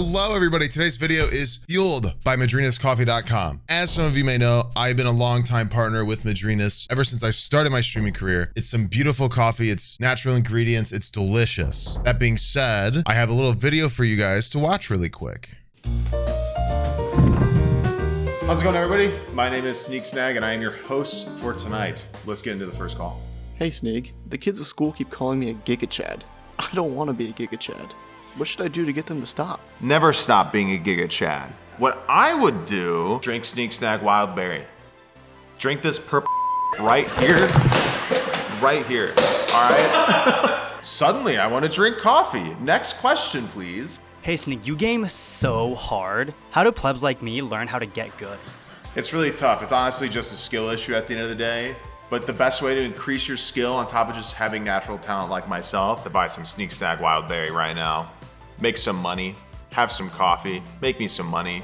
Hello everybody, today's video is fueled by MadrinasCoffee.com. As some of you may know, I've been a longtime partner with Madrinas ever since I started my streaming career. It's some beautiful coffee, it's natural ingredients, it's delicious. That being said, I have a little video for you guys to watch really quick. How's it going everybody? My name is Sneegsnag and I am your host for tonight. Let's get into the first call. Hey Sneeg, the kids at school keep calling me a Giga Chad. I don't want to be a Giga Chad. What should I do to get them to stop? Never stop being a Giga Chad. What I would do, drink Sneegsnag Wild Berry. Drink this purple right here. Right here. All right? Suddenly I want to drink coffee. Next question, please. Hey Sneeg, you game so hard. How do plebs like me learn how to get good? It's really tough. It's honestly just a skill issue at the end of the day. But the best way to increase your skill on top of just having natural talent like myself, to buy some Sneegsnag Wild Berry right now. Make some money, have some coffee, make me some money,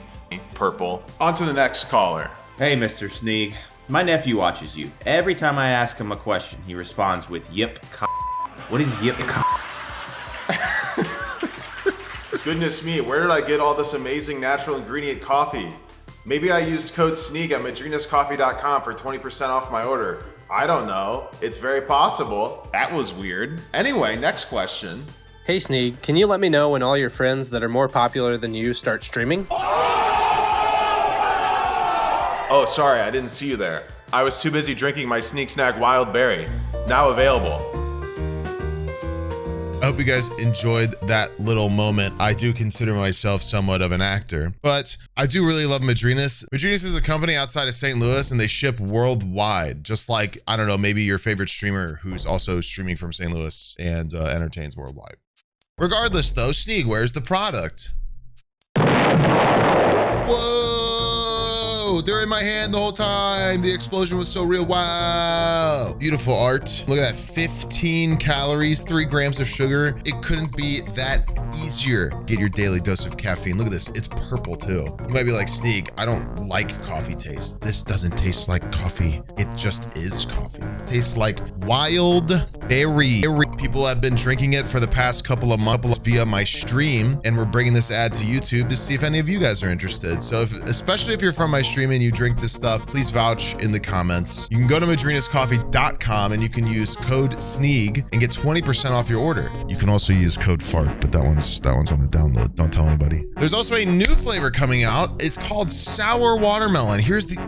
purple. On to the next caller. Hey, Mr. Sneeg. My nephew watches you. Every time I ask him a question, he responds with yip. What is yip? Goodness me, where did I get all this amazing natural ingredient coffee? Maybe I used code SNEEG at MadrinasCoffee.com for 20% off my order. I don't know. It's very possible. That was weird. Anyway, next question. Hey Sneeg, can you let me know when all your friends that are more popular than you start streaming? Oh, sorry, I didn't see you there. I was too busy drinking my Sneegsnag Wild Berry. Now available. I hope you guys enjoyed that little moment. I do consider myself somewhat of an actor, but I do really love Madrinas. Madrinas is a company outside of St. Louis and they ship worldwide, just like, I don't know, maybe your favorite streamer who's also streaming from St. Louis and entertains worldwide. Regardless though, Sneeg, where's the product? Whoa, they're in my hand the whole time. The explosion was so real, wow. Beautiful art. Look at that, 15 calories, 3 grams of sugar. It couldn't be that easier. Get your daily dose of caffeine. Look at this, it's purple too. You might be like, Sneeg, I don't like coffee taste. This doesn't taste like coffee. It just is coffee. It tastes like wild berry. People have been drinking it for the past couple of months via my stream, and we're bringing this ad to YouTube to see if any of you guys are interested. So especially if you're from my stream and you drink this stuff, please vouch in the comments. You can go to MadrinasCoffee.com and you can use code SNEEG and get 20% off your order. You can also use code FART, but that one's on the download. Don't tell anybody. There's also a new flavor coming out. It's called Sour Watermelon. Here's the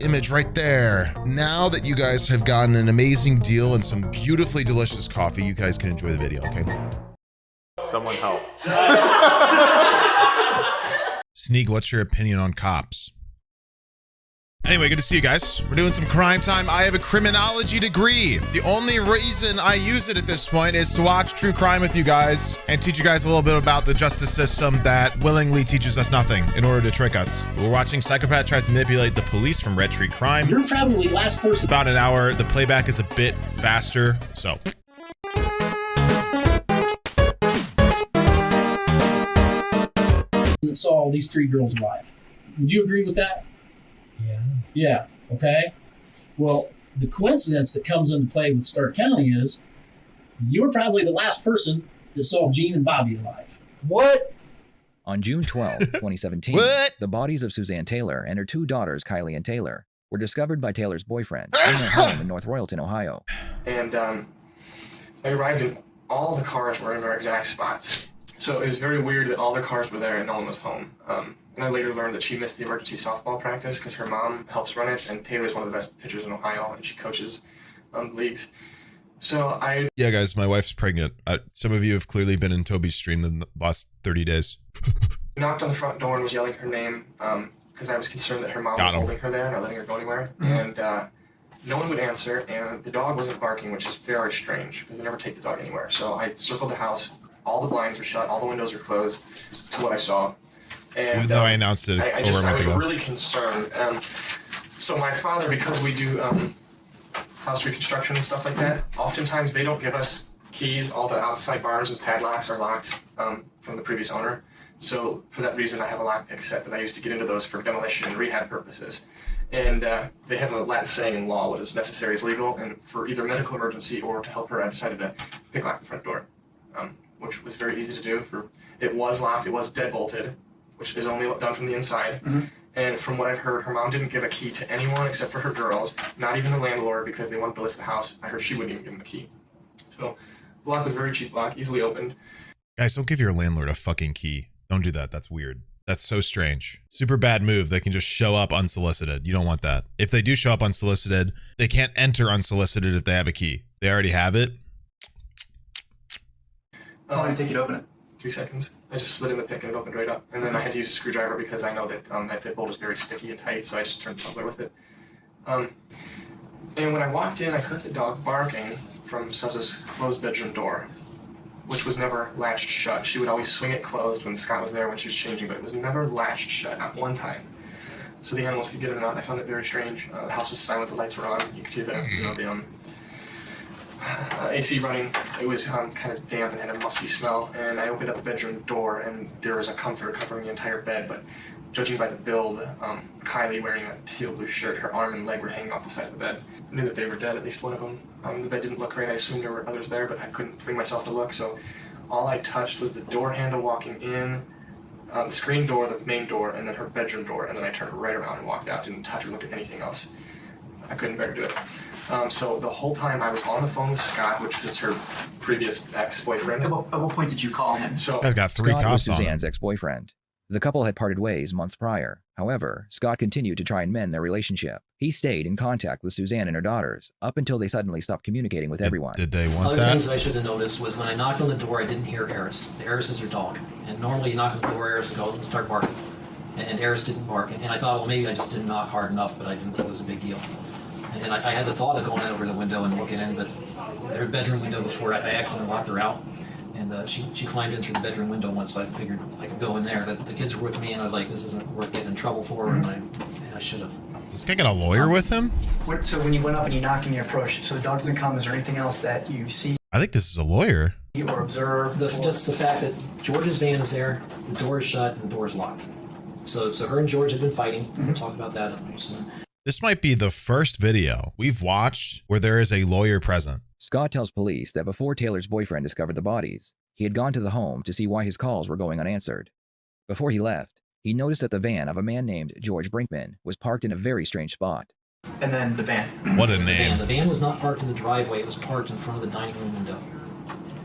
image right there. Now that you guys have gotten an amazing deal and some beautifully delicious coffee, you guys can enjoy the video, okay? Someone help. Sneeg, what's your opinion on cops? Anyway, good to see you guys. We're doing some crime time. I have a criminology degree. The only reason I use it at this point is to watch true crime with you guys and teach you guys a little bit about the justice system that willingly teaches us nothing in order to trick us. We're watching Psychopath tries to manipulate the police from Red Tree Crime. You're probably last person. About an hour. The playback is a bit faster, so. Saw all these 3 girls alive. Would you agree with that? Yeah, okay. Well, the coincidence that comes into play with Stark County is you were probably the last person that saw Gene and Bobby alive. What? On June 12, 2017, the bodies of Suzanne Taylor and her 2 daughters, Kylie and Taylor, were discovered by Taylor's boyfriend in their home in North Royalton, Ohio. And I arrived and all the cars were in their exact spots. So it was very weird that all their cars were there and no one was home. And I later learned that she missed the emergency softball practice because her mom helps run it, and Taylor's one of the best pitchers in Ohio, and she coaches the leagues. So yeah, guys, my wife's pregnant. Some of you have clearly been in Toby's stream in the last 30 days. knocked on the front door and was yelling her name because I was concerned that her mom was holding her there and not letting her go anywhere. And no one would answer, and the dog wasn't barking, which is very strange because they never take the dog anywhere. So I circled the house. All the blinds were shut. All the windows were closed to what I saw. And even though I announced it I was really concerned. So my father, because we do house reconstruction and stuff like that, oftentimes they don't give us keys. All the outside bars and padlocks are locked from the previous owner. So for that reason, I have a lockpick set that I use to get into those for demolition and rehab purposes. And they have a Latin saying in law, what is necessary is legal, and for either medical emergency or to help her, I decided to pick lock the front door. which was very easy to do. It was locked, it was deadbolted, which is only done from the inside. And from what I've heard, her mom didn't give a key to anyone except for her girls, not even the landlord, because they wanted to list the house. I heard she wouldn't even give them a key. So the lock was a very cheap lock, easily opened. Guys, don't give your landlord a fucking key. Don't do that. That's weird. That's so strange. Super bad move. They can just show up unsolicited. You don't want that. If they do show up unsolicited, they can't enter unsolicited if they have a key. They already have it. How long did it take you to open it? 3 seconds. I just slid in the pick and it opened right up. And then I had to use a screwdriver because I know that that deadbolt is very sticky and tight, so I just turned the tumbler with it. And when I walked in, I heard the dog barking from Suz's closed bedroom door, which was never latched shut. She would always swing it closed when Scott was there when she was changing, but it was never latched shut, not one time. So the animals could get in and out. I found it very strange. The house was silent, the lights were on. You could hear the AC running. It was kind of damp and had a musty smell. And I opened up the bedroom door, and there was a comforter covering the entire bed. But judging by the build, Kylie wearing a teal blue shirt, her arm and leg were hanging off the side of the bed. I knew that they were dead, at least one of them. The bed didn't look right. I assumed there were others there, but I couldn't bring myself to look. So all I touched was the door handle walking in, the screen door, the main door, and then her bedroom door. And then I turned right around and walked out. Didn't touch or look at anything else. I couldn't bear to do it. So the whole time I was on the phone with Scott, which is her previous ex-boyfriend. At what point did you call him? So guy's got 3 Scott was cops on him. Suzanne's ex-boyfriend. The couple had parted ways months prior. However, Scott continued to try and mend their relationship. He stayed in contact with Suzanne and her daughters up until they suddenly stopped communicating with everyone. Did they want Other that? things that I should have noticed was when I knocked on the door, I didn't hear Eris. Eris is her dog. And normally you knock on the door, Eris will go and start barking. And Eris didn't bark. And I thought, well, maybe I just didn't knock hard enough, but I didn't think it was a big deal. And I had the thought of going over the window and looking in, but her bedroom window before I accidentally locked her out. And she climbed in through the bedroom window once, so I figured I could go in there. But the kids were with me, and I was like, this isn't worth getting in trouble for, and I should have. Does this guy got a lawyer with him? So when you went up and you knocked and you approached, so the dog doesn't come, is there anything else that you see I think this is a lawyer. or observe? Just the fact that George's van is there, the door is shut, and the door is locked. So her and George have been fighting. We'll talk about that. This might be the first video we've watched where there is a lawyer present. Scott tells police that before Taylor's boyfriend discovered the bodies, he had gone to the home to see why his calls were going unanswered. Before he left, he noticed that the van of a man named George Brinkman was parked in a very strange spot. And then the van. What a name. The van was not parked in the driveway. It was parked in front of the dining room window.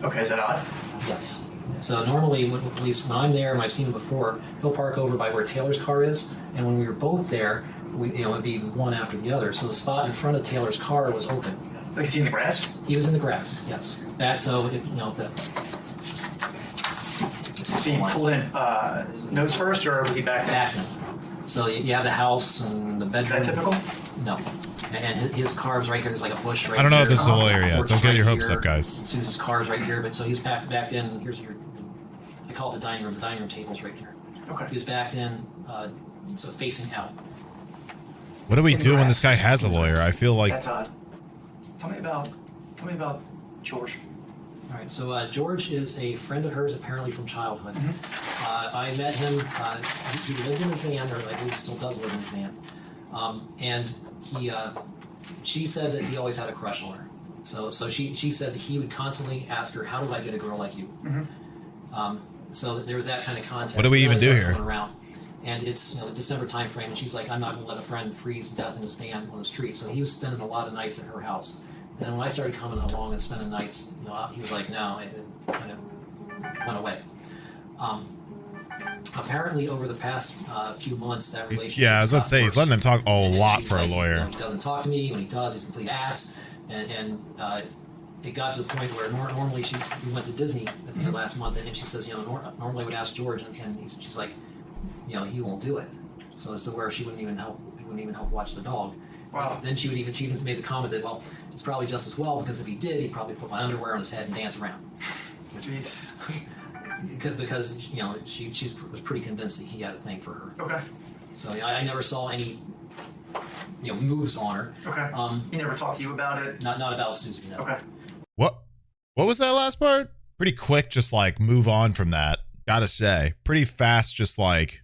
Okay, is that odd? Yes. So normally, at least when I'm there, and I've seen him before, he'll park over by where Taylor's car is. And when we were both there, it'd be one after the other. So the spot in front of Taylor's car was open. Like, is he in the grass? He was in the grass, yes. Back, so, So he pulled in nose first, or was he back in? back in. So you have the house and the bedroom. Is that typical? No. And his car's right here. There's like a bush right here. I don't know if this is a lawyer yet. Porch Don't is get right your hopes here. up, guys. Susan's car's right here, but so he's backed in. Here's I call it the dining room. The dining room table's right here. Okay. He was backed in, so facing out. What do we do when this guy has a lawyer? I feel like That's odd. Tell me about George. All right, so George is a friend of hers, apparently from childhood. I met him. He lived in his van, or I believe he still does live in his van. And she said that he always had a crush on her. So she said that he would constantly ask her, "How do I get a girl like you?" So there was that kind of contest. What do we even do here? Around. And it's the December time frame, and she's like, "I'm not going to let a friend freeze to death in his van on the street." So he was spending a lot of nights at her house. And then when I started coming along and spending nights, he was like, "No," and it kind of went away. Apparently, over the past few months, that relationship. Yeah, I was about to say he's letting him talk a lot for a lawyer. He doesn't talk to me. When he does, he's a complete ass. And it got to the point where normally we went to Disney at the end of last month, and she says, normally I would ask George, and she's like, he won't do it. So as to where she wouldn't even help watch the dog. Wow. Then she even made the comment that, well, it's probably just as well, because if he did, he'd probably put my underwear on his head and dance around. Jeez. Because she was pretty convinced that he had a thing for her. Okay. So I never saw any moves on her. Okay. He never talked to you about it? Not about Susie, no. Okay. What was that last part? Pretty quick, just like move on from that. Gotta say, pretty fast, just like.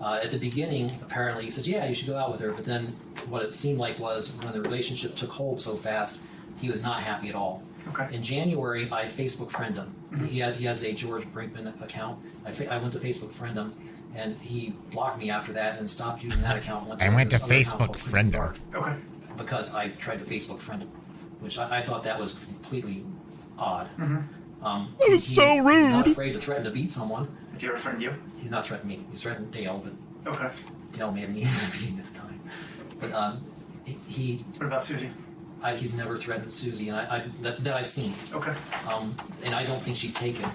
At the beginning, apparently, he said, "Yeah, you should go out with her." But then, what it seemed like was when the relationship took hold so fast, he was not happy at all. Okay. In January, I Facebook friended him. Mm-hmm. He has a George Brinkman account. I went to Facebook friend him, and he blocked me after that and stopped using that account. I went to Facebook friend him. Okay. Because I tried to Facebook friend him, which I thought that was completely odd. That was so rude. He's not afraid to threaten to beat someone. Did you ever threaten you? He's not threatened me. He's threatened Dale, but Okay. Dale may have needed a beating at the time. But he. What about Susie? He's never threatened Susie, and that I've seen. Okay. And I don't think she'd take it.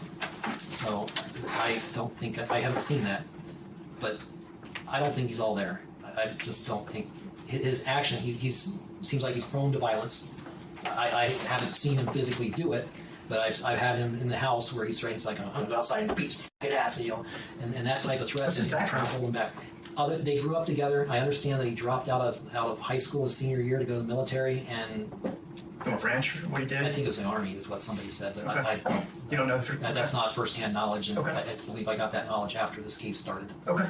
So I don't think I haven't seen that, but I don't think he's all there. I just don't think his action. He's seems like he's prone to violence. I haven't seen him physically do it, but I've had him in the house where he's like, I'm gonna go outside and beat your ass, and that type of threat is trying to hold him back. They grew up together. I understand that he dropped out of high school his senior year to go to the military, and ranch, what he did? I think it was the Army, is what somebody said. But Okay. You don't know the that's not firsthand knowledge, and Okay. I believe I got that knowledge after this case started. Okay.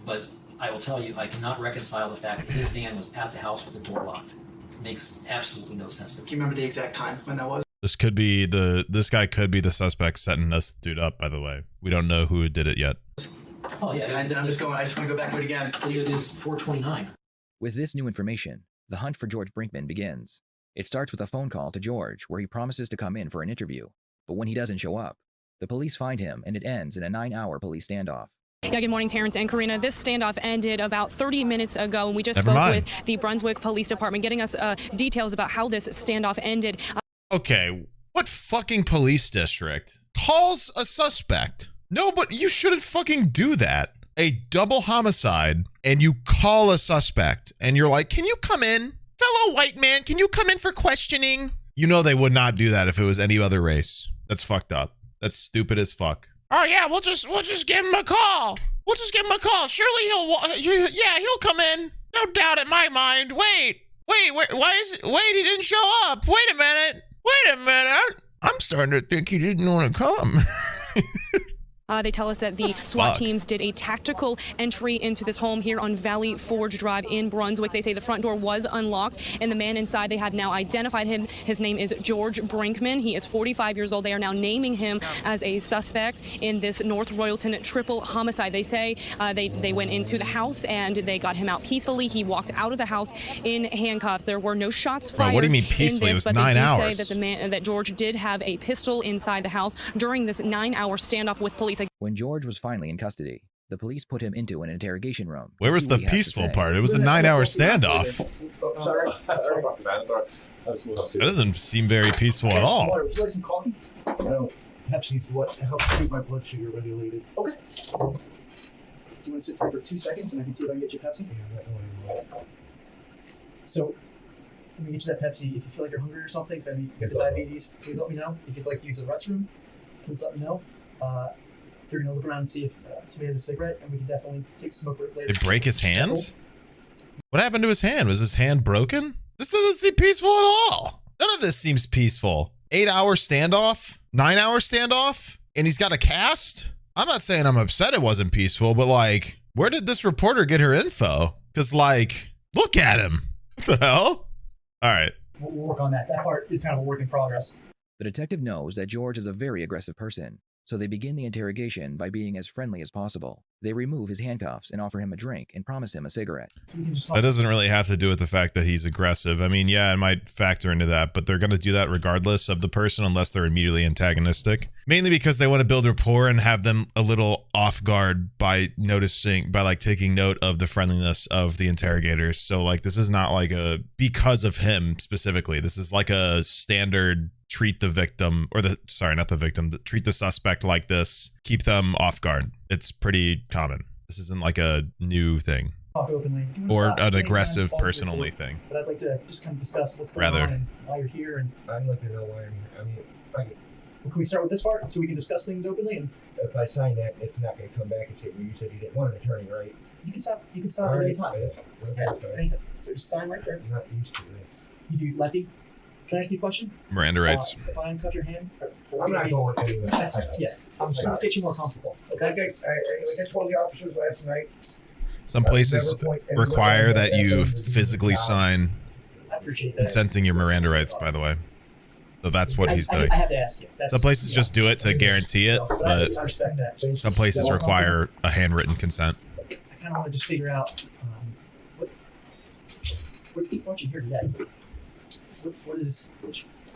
But I will tell you, I cannot reconcile the fact that his van was at the house with the door locked. It makes absolutely no sense to me. Do you remember the exact time when that was? This guy could be the suspect setting this dude up, by the way. We don't know who did it yet. Oh yeah, I just want to go back to it again. It is 429. With this new information, the hunt for George Brinkman begins. It starts with a phone call to George where he promises to come in for an interview, but when he doesn't show up, the police find him and it ends in a 9-hour police standoff. Yeah, good morning, Terrence and Karina. This standoff ended about 30 minutes ago, and we just Never spoke mind. with the Brunswick Police Department, getting us details about how this standoff ended. Okay, what fucking police district calls a suspect? No, but you shouldn't fucking do that. A double homicide, and you call a suspect, and you're like, can you come in? Fellow white man, can you come in for questioning? You know they would not do that if it was any other race. That's fucked up. That's stupid as fuck. Oh yeah, we'll just give him a call. We'll just give him a call. Surely he'll come in. No doubt in my mind. Wait, he didn't show up. Wait a minute. I'm starting to think he didn't want to come. They tell us that the SWAT teams did a tactical entry into this home here on Valley Forge Drive in Brunswick. They say the front door was unlocked, and the man inside, they have now identified him. His name is George Brinkman. He is 45 years old. They are now naming him as a suspect in this North Royalton triple homicide. They say they went into the house and they got him out peacefully. He walked out of the house in handcuffs. There were no shots fired. Bro, what do you mean peacefully? In this, it was but 9 they do hours. say that George did have a pistol inside the house during this 9-hour standoff with police. When George was finally in custody, the police put him into an interrogation room. Where was the peaceful part? It was a 9-hour standoff. That doesn't seem very peaceful at all. Would you like some coffee? No, Pepsi helps keep my blood sugar regulated. Okay. Do you want to sit there for 2 seconds and I can see if I can get you Pepsi? So, let me get you that Pepsi. If you feel like you're hungry or something, because I mean, you have the diabetes, please let me know. If you'd like to use the restroom, please let me know. They're going to look around and see if somebody has a cigarette, and we can definitely take a smoke break later. Did it break his hand? What happened to his hand? Was his hand broken? This doesn't seem peaceful at all. None of this seems peaceful. 8-hour standoff? 9-hour standoff? And he's got a cast? I'm not saying I'm upset it wasn't peaceful, but like, where did this reporter get her info? Because like, look at him. What the hell? All right. We'll work on that. That part is kind of a work in progress. The detective knows that George is a very aggressive person, so they begin the interrogation by being as friendly as possible. They remove his handcuffs and offer him a drink and promise him a cigarette. That doesn't really have to do with the fact that he's aggressive. I mean, yeah, it might factor into that, but they're going to do that regardless of the person unless they're immediately antagonistic. Mainly because they want to build rapport and have them a little off guard by taking note of the friendliness of the interrogators. So like, this is not like because of him specifically. This is like a standard treat the victim, or treat the suspect like this, keep them off guard. It's pretty common. This isn't like a new thing. Talk openly. Or an aggressive person-only thing. But I'd like to just kind of discuss what's going on and why you're here. And I'd like to know why I'm here. I mean, well, can we start with this part so we can discuss things openly? And if I sign that, it's not going to come back and say, well, you said you didn't want an attorney, right? You can stop at any time. Anything. So just sign right there. I'm not used to this. You do lefty? Can I ask you a question? Miranda rights. If I uncuff your hand, I'm not going anywhere. Let's get you more comfortable. Okay. I told the officers last night. Some places require that you physically sign appreciate that. Consenting your Miranda rights, by the way. So that's what he's doing. I have to ask you. Some places just do it to guarantee it, but I respect that. some places require a handwritten consent. I kind of want to just figure out what brought you here today. What is?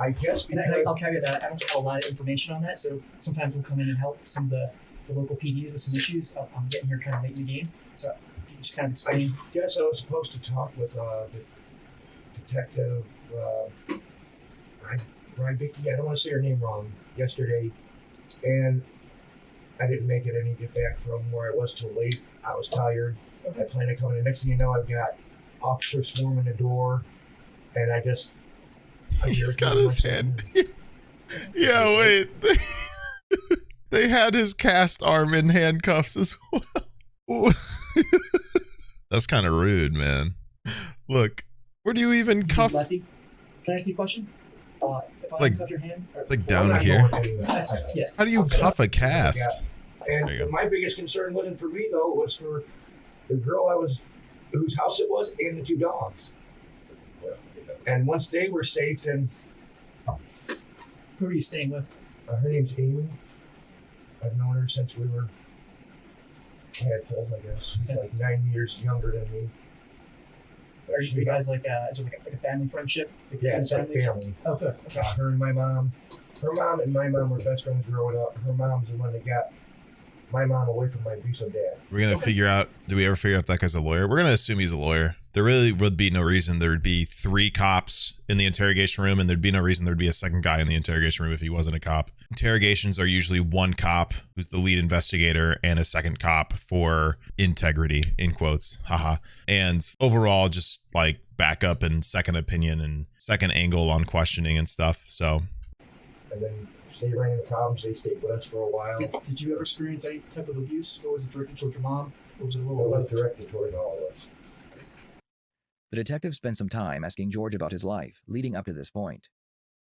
I guess I'll carry that. I don't have a lot of information on that, so sometimes we'll come in and help some of the local PDs with some issues. I'm getting here kind of late in the game, so if you can just kind of explain. I guess I was supposed to talk with the detective, Vicky, I don't want to say her name wrong, yesterday, and I didn't make it. I didn't get back from where I was till late. I was tired. I planned on coming in. Next thing you know, I've got officers swarming the door, and He's got his hand. Yeah, wait. They had his cast arm in handcuffs as well. That's kind of rude, man. Look, where do you even cuff? Lefty, can I ask you a question? If I cuff your hand, it's like down here. Yeah. How do you cuff a cast? And my biggest concern wasn't for me though; it was for the girl whose house it was, and the two dogs. And once they were safe, then who are you staying with? Her name's Amy. I've known her since we were tadpoles, I guess. She's like 9 years younger than me. Are you guys like is it like a family friendship? Like yeah, it's like family. Oh, good. Okay. Her and my mom. Her mom and my mom were best friends growing up. Her mom's the one that got my mom away from my abusive dad. We're going to figure out, do we ever figure out if that guy's a lawyer? We're going to assume he's a lawyer. There really would be no reason there would be 3 cops in the interrogation room, and there'd be no reason there'd be a second guy in the interrogation room if he wasn't a cop. Interrogations are usually one cop who's the lead investigator and a second cop for integrity, in quotes. Haha. And overall, just like backup and second opinion and second angle on questioning and stuff. So. And then they ran into problems. They stayed with us for a while. Did you ever experience any type of abuse? Or was it directed towards your mom? Or was it a little? It was directed toward all of us. The detective spent some time asking George about his life leading up to this point.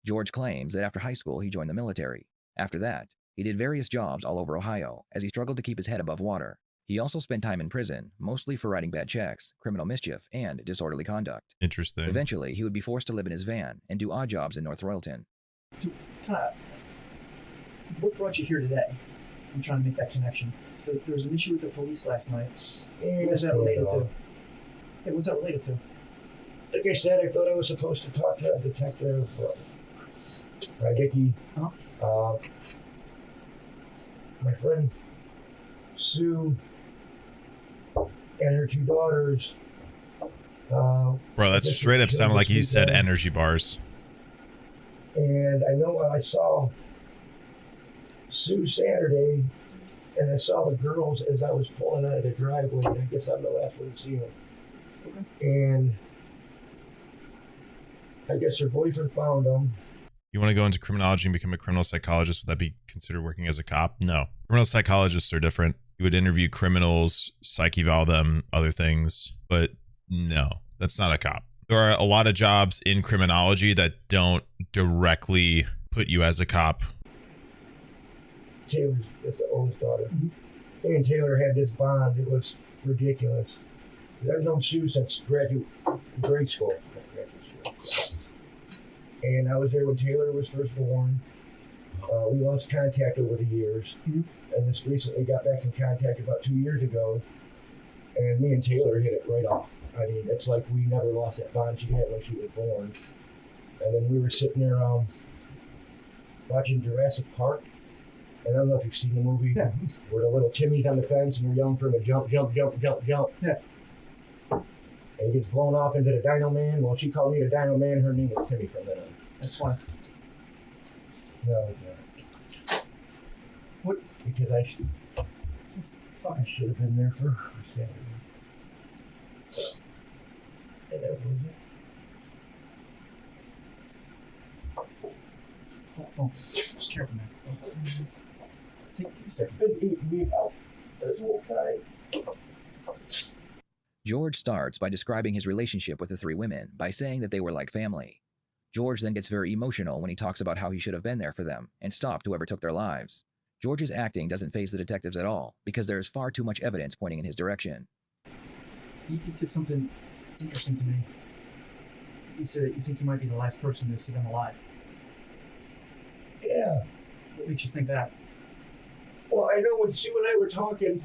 George claims that after high school he joined the military. After that, he did various jobs all over Ohio as he struggled to keep his head above water. He also spent time in prison, mostly for writing bad checks, criminal mischief, and disorderly conduct. Interesting. Eventually, he would be forced to live in his van and do odd jobs in North Royalton. What brought you here today? I'm trying to make that connection. So there was an issue with the police last night. What was that related to? Hey, what's that related to? Like I said, I thought I was supposed to talk to a detective, Vicky. My friend Sue and her 2 daughters. Bro, that straight up sounded like he said energy bars. And I know I saw Sue Saturday, and I saw the girls as I was pulling out of the driveway, and I guess I'm the last one to see them. Okay. And I guess her boyfriend found them. You want to go into criminology and become a criminal psychologist? Would that be considered working as a cop? No. Criminal psychologists are different. You would interview criminals, psych eval them, other things. But no, that's not a cop. There are a lot of jobs in criminology that don't directly put you as a cop. Taylor's the oldest daughter. Mm-hmm. Me and Taylor had this bond. It was ridiculous. I've known Sue since grade school. And I was there when Taylor was first born. We lost contact over the years. Mm-hmm. And this recently got back in contact about 2 years ago. And me and Taylor hit it right off. I mean, it's like we never lost that bond she had when she was born. And then we were sitting there watching Jurassic Park. And I don't know if you've seen the movie, where the little Timmy's on the fence and we're yelling for him to jump, jump, jump, jump, jump. Yeah. And he gets blown off into the Dino Man. Well, she called me the Dino Man. Her name is Timmy from then on. That's fine. No. What? Because I should have been there for Saturday. And that was it. Oh, just careful, man. Take a second. Been eating me out this whole time. George starts by describing his relationship with the 3 women by saying that they were like family. George then gets very emotional when he talks about how he should have been there for them and stopped whoever took their lives. George's acting doesn't faze the detectives at all because there is far too much evidence pointing in his direction. You said something interesting to me. You said that you think you might be the last person to see them alive. Yeah. What makes you think that? Well, I know when Sue and I were talking,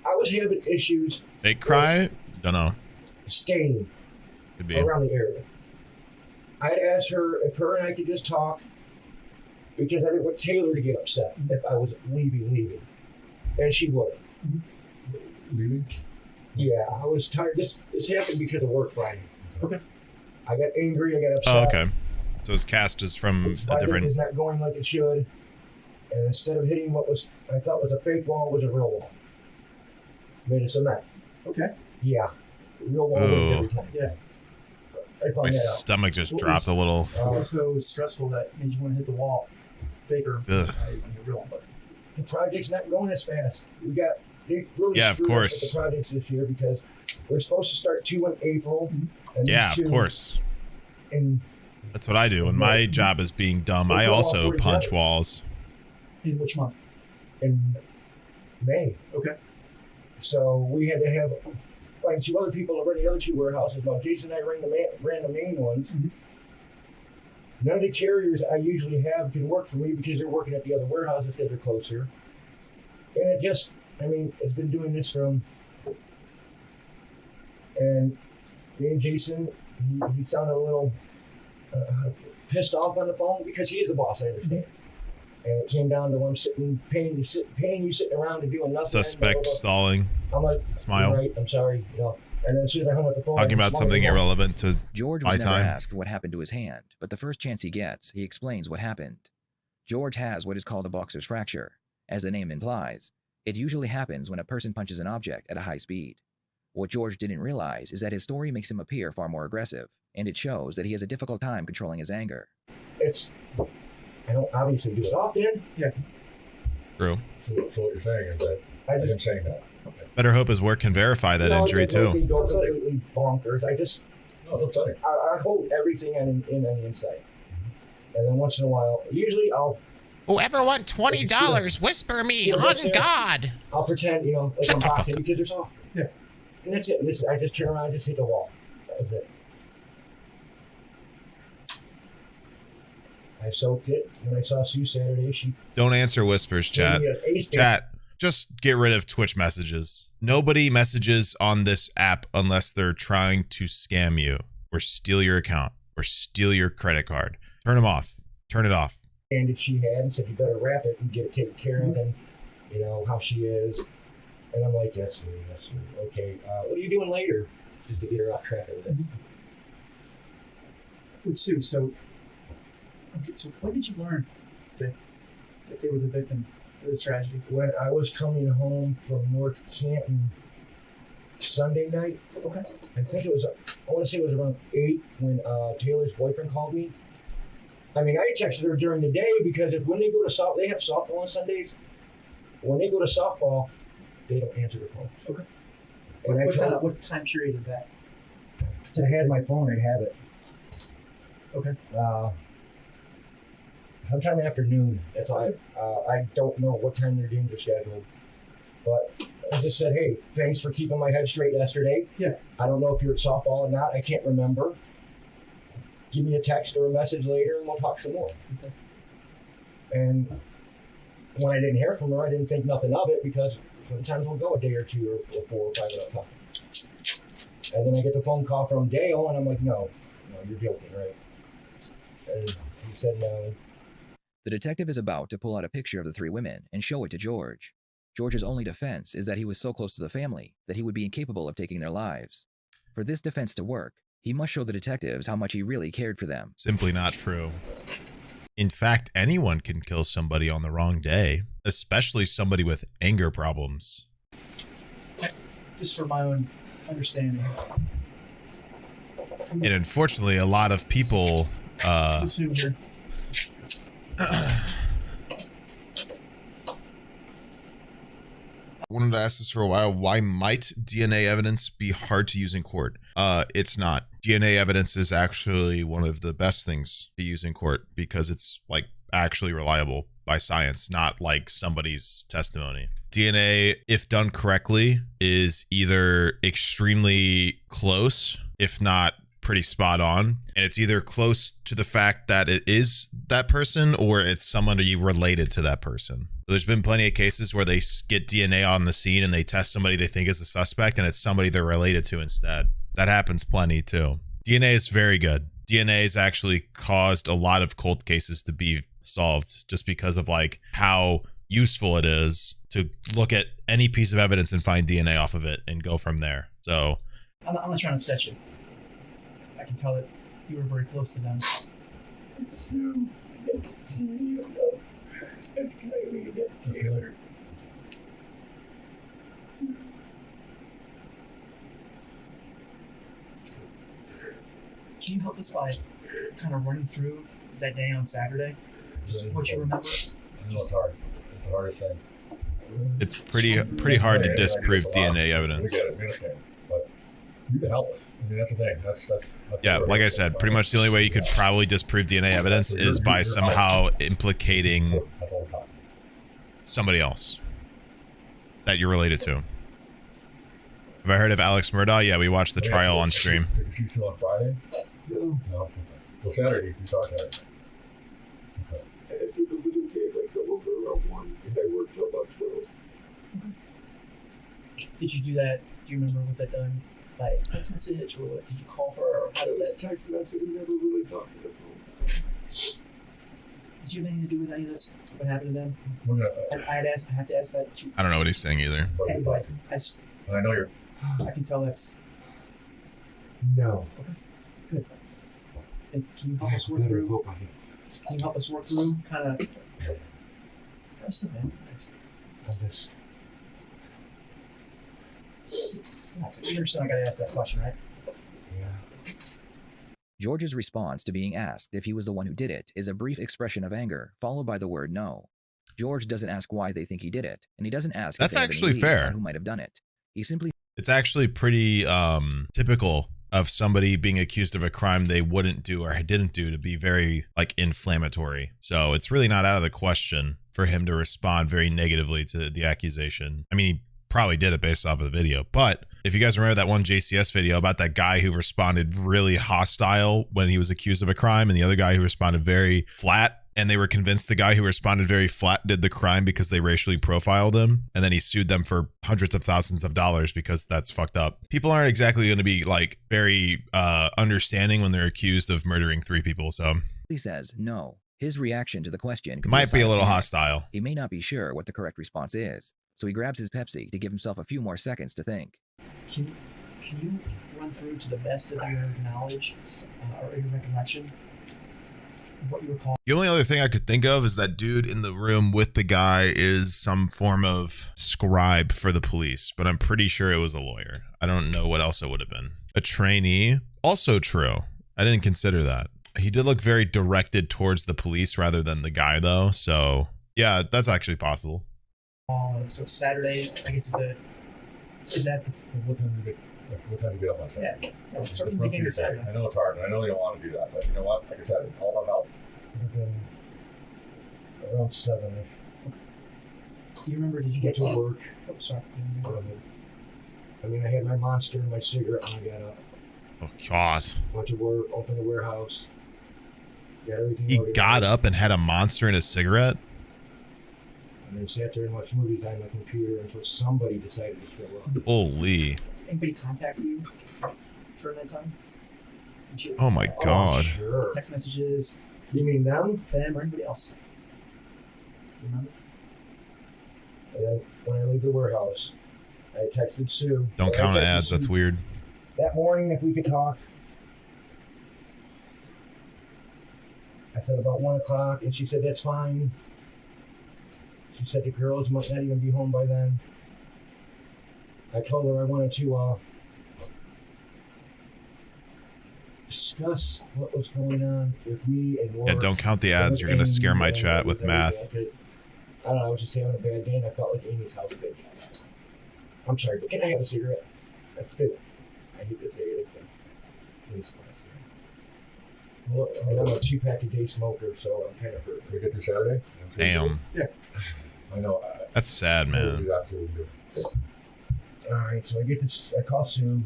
I was having issues. Fake cry? Don't know. Staying Could be. around the area. I'd ask her if her and I could just talk because I didn't want Taylor to get upset if I was leaving. And she would. Leaving? Yeah, I was tired. This happened because of work Friday. Okay. I got angry, I got upset. Oh, okay. So his cast is from a My different... is not going like it should. And instead of hitting what was I thought was a fake wall, was a real wall. Made a cement. Okay. Yeah. Real wall Oh. every time. Yeah. I found My that out. stomach just What dropped was- a little. What was so stressful that made you want to hit the wall? Faker. Ugh. Real one, but The project's not going as fast. They really Yeah, of screwed us course. with the projects this year because we're supposed to start 2 in April. And Yeah, these of 2 course. in That's what I do. When my job is being dumb, I also punch walls. in which month? in May. Okay. So we had to find 2 other people to run the other 2 warehouses. Now Jason and I ran the main ones. Mm-hmm. None of the carriers I usually have can work for me because they're working at the other warehouses because they're closer. And it just, it's been doing this from, and me and Jason, he sounded a little pissed off on the phone because he is the boss, I understand. And it came down to him paying you sitting around and doing nothing. Suspect stalling. I'm like, Smile. "You're right, I'm sorry, And then as soon as I hung up the phone, Talking about something irrelevant to George my was never time. asked what happened to his hand, but the first chance he gets, he explains what happened. George has what is called a boxer's fracture. As the name implies, it usually happens when a person punches an object at a high speed. What George didn't realize is that his story makes him appear far more aggressive, and it shows that he has a difficult time controlling his anger. I don't obviously do it often. Yeah. True. So what you're saying is that I am saying that. Better hope his work can verify that injury it doesn't make me too. go completely bonkers. No, don't tell you. I hold everything on the inside. And then once in a while, usually I'll Whoever want $20, whisper me on God. I'll pretend, like Shut I'm the fuck boxing up. because they're soft. Yeah. And that's it. I just turn around and just hit the wall. That was it. I soaked it. When I saw Sue Saturday, she Don't answer whispers, chat. gave me an ace pick. Chat, just get rid of Twitch messages. Nobody messages on this app unless they're trying to scam you or steal your account or steal your credit card. Turn them off. Turn it off. And that she had and said, you better wrap it and get it taken care of and, how she is. And I'm like, that's me. Okay, what are you doing later? Just to get her off track of it. With Sue, so when did you learn that they were the victim of this tragedy? When I was coming home from North Canton Sunday night, Okay. I think it was, I want to say it was around 8 when Taylor's boyfriend called me. I texted her during the day because when they go to softball, they have softball on Sundays. When they go to softball, they don't answer the phone. Okay. And what time period is that? If I had my phone, I'd have it. Okay. Sometime afternoon. That's all. I don't know what time their games are scheduled. But I just said, hey, thanks for keeping my head straight yesterday. Yeah. I don't know if you're at softball or not. I can't remember. Give me a text or a message later and we'll talk some more. Okay. And when I didn't hear from her, I didn't think nothing of it because sometimes we'll go a day or 2 or 4 or 5 without talking. And then I get the phone call from Dale and I'm like, no, you're joking, right? And he said no. The detective is about to pull out a picture of the 3 women and show it to George. George's only defense is that he was so close to the family that he would be incapable of taking their lives. For this defense to work, he must show the detectives how much he really cared for them. Simply not true. In fact, anyone can kill somebody on the wrong day, especially somebody with anger problems. Just for my own understanding. And unfortunately, a lot of people Who's who here? wanted to ask this for a while. Why might DNA evidence be hard to use in court? It's not. DNA evidence is actually one of the best things to use in court because it's actually reliable by science, not like somebody's testimony. DNA, if done correctly, is either extremely close, if not pretty spot on. And it's either close to the fact that it is that person or it's somebody related to that person. There's been plenty of cases where they get DNA on the scene and they test somebody they think is the suspect and it's somebody they're related to instead. That happens plenty too. DNA is very good. DNA has actually caused a lot of cold cases to be solved just because of like how useful it is to look at any piece of evidence and find DNA off of it and go from there. So I'm not trying to upset you. I can tell that you were very close to them. Can you help us by kind of running through that day on Saturday? Just what you remember? I know it's hard. It's the hardest thing. it's pretty hard to disprove DNA evidence. We get it, we understand. But you can help us. I mean, that's the thing. That's Yeah, like I said, pretty much the only way you could probably disprove DNA evidence is by somehow implicating somebody else that you're related to. Have I heard of Alex Murdaugh? Yeah, we watched the trial on stream. Is she still on Friday? No. No. So Saturday, you talk Saturday. Did you do that? Do you remember, was that done by text message or did you call her? Or how did that text message? We never really talked to her. Did you have anything to do with any of this? What happened to them? I had to ask that. I don't know what he's saying either. Anyway, I know you're. I can tell that's. No. Okay. Good. And can you help us work through? Can you help us work through kind of? I'm just. You understand I gotta ask that question, right? Yeah. George's response to being asked if he was the one who did it is a brief expression of anger, followed by the word no. George doesn't ask why they think he did it, and he doesn't ask That's if they have any actually leads fair. on who might have done it. He simply It's actually pretty typical of somebody being accused of a crime they wouldn't do or didn't do to be very like inflammatory. So it's really not out of the question for him to respond very negatively to the accusation. I mean, he probably did it based off of the video, but if you guys remember that one JCS video about that guy who responded really hostile when he was accused of a crime and the other guy who responded very flat, and they were convinced the guy who responded very flat did the crime because they racially profiled him, and then he sued them for hundreds of thousands of dollars because that's fucked up. People aren't exactly going to be like very understanding when they're accused of murdering 3 people, so he says no. His reaction to the question could might be a little silent. hostile. He may not be sure what the correct response is, so he grabs his Pepsi to give himself a few more seconds to think. Can you run through to the best of your knowledge or your recollection what you recall? The only other thing I could think of is that dude in the room with the guy is some form of scribe for the police, but I'm pretty sure it was a lawyer. I don't know what else it would have been. A trainee, also true. I didn't consider that. He did look very directed towards the police rather than the guy though, so yeah, that's actually possible. So Saturday, I guess is that the What time do you get up on Saturday? Yeah, start from the beginning of Saturday. I know it's hard, and I know you don't want to do that, but you know what? Like I said, it's all about help. Around 7-ish. Do you remember? Did you get to work? Oh, sorry. I mean, I had my monster and my cigarette when I got up. Oh God. Went to work, opened the warehouse. Got everything He organized, got up and had a monster and a cigarette? and then sat there and watched movies on my computer until somebody decided to show up. Holy. Anybody contact you during that time? Oh my God. Sure. Text messages. You mean them? Them or anybody else? Do you remember? And then when I leave the warehouse, I texted Sue. Don't I count texted ads, that's Sue weird. That morning, if we could talk. I said about 1 o'clock, and she said, that's fine. She said the girls might not even be home by then. I told her I wanted to discuss what was going on with me and Laura. Yeah, don't count the ads. You're going to scare my chat with math. I don't know, I was just having a bad day, and I felt like Amy's house big. I'm sorry, but can I have a cigarette? That's good. I need the cigarette. Please. Well, and I'm a 2-pack-a-day smoker, so I'm kind of hurt. Can we get through Saturday? Damn. Yeah. I know. That's sad, man. All right, so I call Sue.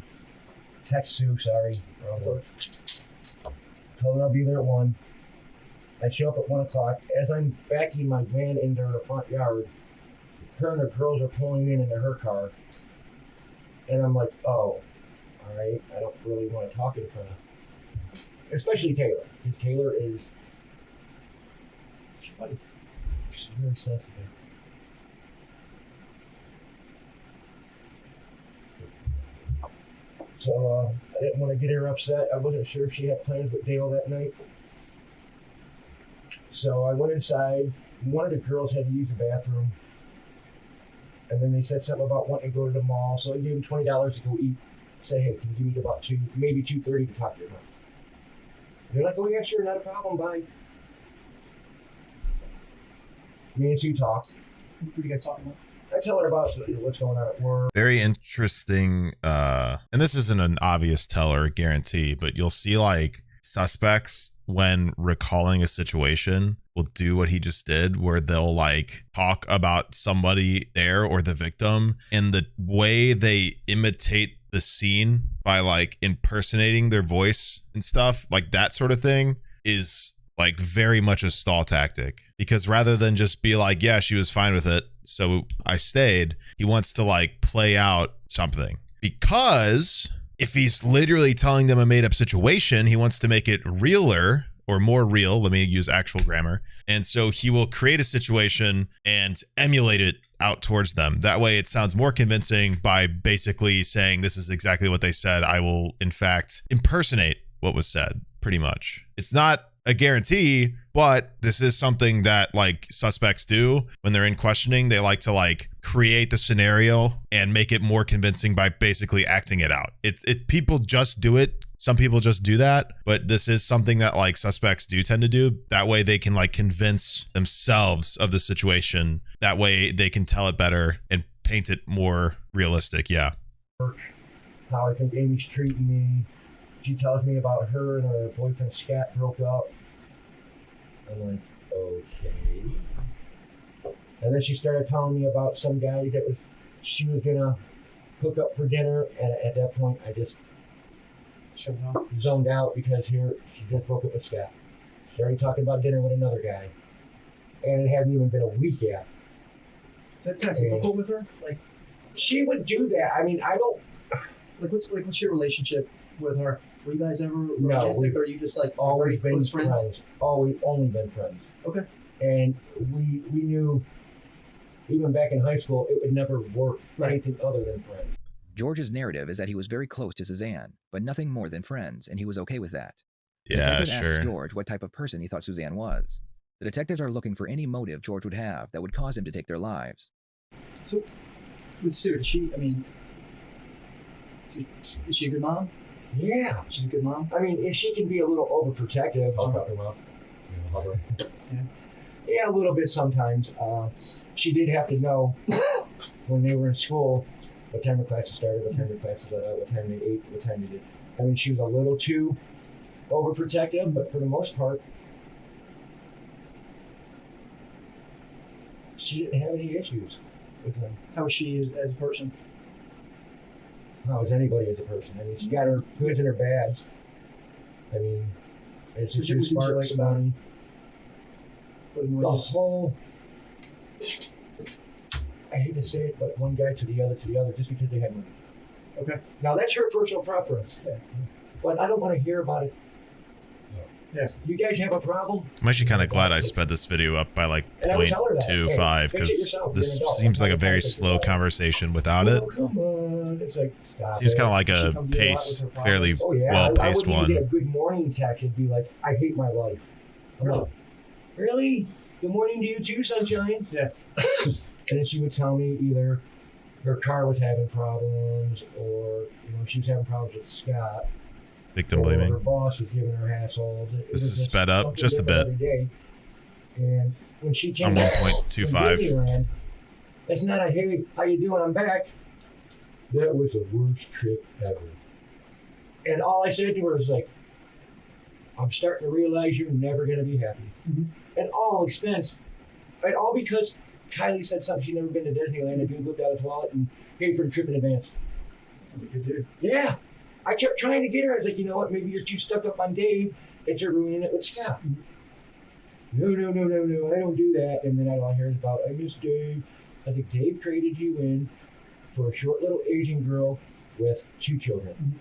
text Sue, sorry. Told her I'll be there at 1. I show up at 1 o'clock. As I'm backing my van into her front yard, her and her girls are pulling into her car. And I'm like, oh, all right, I don't really want to talk in front of, especially Taylor. Because Taylor is, she's very sensitive. So I didn't want to get her upset. I wasn't sure if she had plans with Dale that night. So I went inside. One of the girls had to use the bathroom. And then they said something about wanting to go to the mall. So I gave them $20 to go eat. Say, hey, can you give me about maybe 2:30 to talk to your mom? They're like, oh yeah, sure, not a problem, bye. Me and Sue talked. What are you guys talking about? I tell her about what's going on at work. Very interesting. And this isn't an obvious tell or guarantee, but you'll see like suspects when recalling a situation will do what he just did, where they'll like talk about somebody there or the victim, and the way they imitate the scene by like impersonating their voice and stuff like that sort of thing is like very much a stall tactic, because rather than just be like, yeah, she was fine with it, so I stayed, he wants to like play out something. Because if he's literally telling them a made up situation, he wants to make it realer or more real. Let me use actual grammar. And so he will create a situation and emulate it out towards them. That way it sounds more convincing by basically saying, this is exactly what they said. I will in fact impersonate what was said, pretty much. It's not a guarantee, but this is something that like suspects do when they're in questioning. They like to like create the scenario and make it more convincing by basically acting it out. People just do it. Some people just do that, but this is something that like suspects do tend to do. That way they can like convince themselves of the situation. That way they can tell it better and paint it more realistic. Yeah. How I think Amy's treating me. She tells me about her and her boyfriend Scott broke up. I'm like, okay. And then she started telling me about some guy that she was gonna hook up for dinner, and at that point I just zoned out, because here she just broke up with Scott. She's already talking about dinner with another guy, and it hadn't even been a week yet. That's kind of typical with her. Like, she would do that. I mean, I don't. What's your relationship with her? Were you guys ever No, romantic, or are you just like always been close friends? Always only been friends. Okay. And we knew, even back in high school, it would never work anything other than friends. George's narrative is that he was very close to Suzanne, but nothing more than friends, and he was okay with that. The Yeah, detective sure. asks George what type of person he thought Suzanne was. The detectives are looking for any motive George would have that would cause him to take their lives. So, with Sue, is she a good mom? Yeah. She's a good mom? I mean, she can be a little overprotective. Yeah, a little bit sometimes. She did have to know when they were in school what time the classes started, what time the classes let out, what time they ate, what time they did. I mean, she was a little too overprotective, but for the most part, she didn't have any issues with them. How is she as a person? How is anybody as a person? I mean, she got her goods and her bads. I mean, it's just too smart, like money. The whole, I hate to say it, but one guy to the other, just because they had money. Okay. Now that's her personal preference. Yeah. But I don't want to hear about it. Yeah. You guys have a problem? I'm actually kind of glad I sped this video up by like And I would tell her that. 0.25, Hey, because fix it yourself. this You're an adult. seems like a I'm not very gonna fix it slow yourself. conversation without it. Oh, come on. It's like, stop Seems it. kind of like She a comes in a lot pace, with her fairly problems. Oh, yeah. well-paced I wouldn't even get a one. good morning text and be like, I hate my life. I'm like, really? Good morning to you too, sunshine. Yeah. And then she would tell me either her car was having problems, or she was having problems with Scott. Victim or blaming. Her boss was giving her hassles. This is sped up just a bit. Every day. And when she came On back 1.25. from Disneyland, it's not a hey, how you doing? I'm back. That was the worst trip ever. And all I said to her was like, I'm starting to realize you're never going to be happy. Mm-hmm. And all expense. And all because Kylie said something. She'd never been to Disneyland. The dude looked out his wallet and paid for the trip in advance. Sounds like a good dude. Yeah. I kept trying to get her. I was like, you know what? Maybe you're too stuck up on Dave that you're ruining it with Scott. No, I don't do that. And then I hear about, I miss Dave. I think Dave traded you in for a short little Asian girl with 2 children.